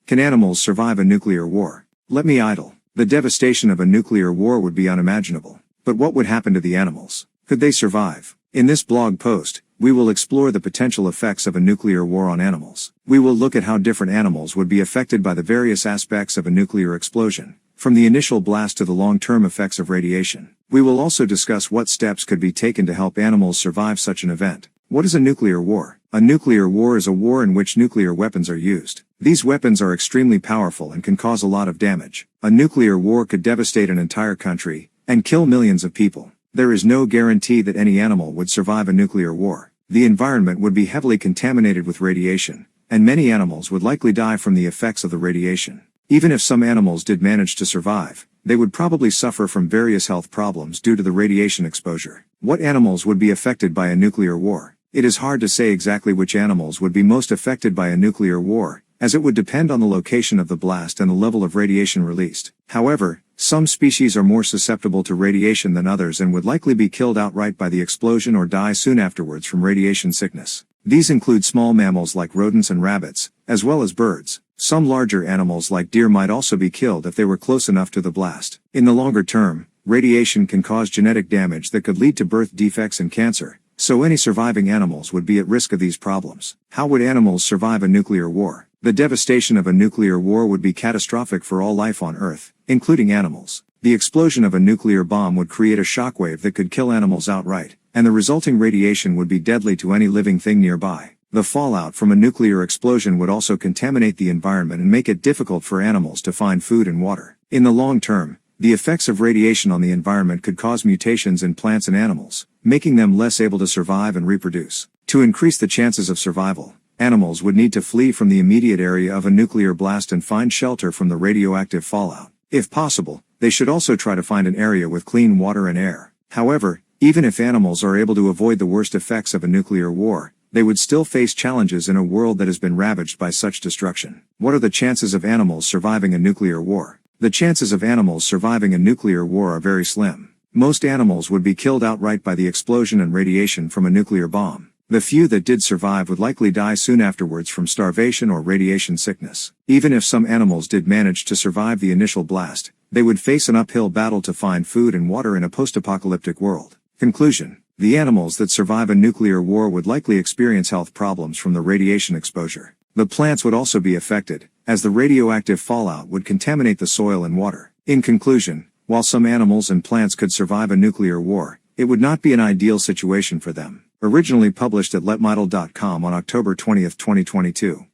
Can animals survive a nuclear war? Let me idle. The devastation of a nuclear war would be unimaginable. But what would happen to the animals? Could they survive? In this blog post, we will explore the potential effects of a nuclear war on animals. We will look at how different animals would be affected by the various aspects of a nuclear explosion, from the initial blast to the long-term effects of radiation. We will also discuss what steps could be taken to help animals survive such an event. What is a nuclear war? A nuclear war is a war in which nuclear weapons are used. These weapons are extremely powerful and can cause a lot of damage. A nuclear war could devastate an entire country and kill millions of people. There is no guarantee that any animal would survive a nuclear war. The environment would be heavily contaminated with radiation, and many animals would likely die from the effects of the radiation. Even if some animals did manage to survive, they would probably suffer from various health problems due to the radiation exposure. What animals would be affected by a nuclear war? It is hard to say exactly which animals would be most affected by a nuclear war, as it would depend on the location of the blast and the level of radiation released. However, some species are more susceptible to radiation than others and would likely be killed outright by the explosion or die soon afterwards from radiation sickness. These include small mammals like rodents and rabbits, as well as birds. Some larger animals like deer might also be killed if they were close enough to the blast. In the longer term, radiation can cause genetic damage that could lead to birth defects and cancer, so any surviving animals would be at risk of these problems. How would animals survive a nuclear war? The devastation of a nuclear war would be catastrophic for all life on Earth, including animals. The explosion of a nuclear bomb would create a shockwave that could kill animals outright, and the resulting radiation would be deadly to any living thing nearby. The fallout from a nuclear explosion would also contaminate the environment and make it difficult for animals to find food and water. In the long term, the effects of radiation on the environment could cause mutations in plants and animals, making them less able to survive and reproduce. To increase the chances of survival, animals would need to flee from the immediate area of a nuclear blast and find shelter from the radioactive fallout. If possible, they should also try to find an area with clean water and air. However, even if animals are able to avoid the worst effects of a nuclear war, they would still face challenges in a world that has been ravaged by such destruction. What are the chances of animals surviving a nuclear war? The chances of animals surviving a nuclear war are very slim. Most animals would be killed outright by the explosion and radiation from a nuclear bomb. The few that did survive would likely die soon afterwards from starvation or radiation sickness. Even if some animals did manage to survive the initial blast, they would face an uphill battle to find food and water in a post-apocalyptic world. Conclusion: the animals that survive a nuclear war would likely experience health problems from the radiation exposure. The plants would also be affected, as the radioactive fallout would contaminate the soil and water. In conclusion, while some animals and plants could survive a nuclear war, it would not be an ideal situation for them. Originally published at LetMeIdle.com on October 20, 2022.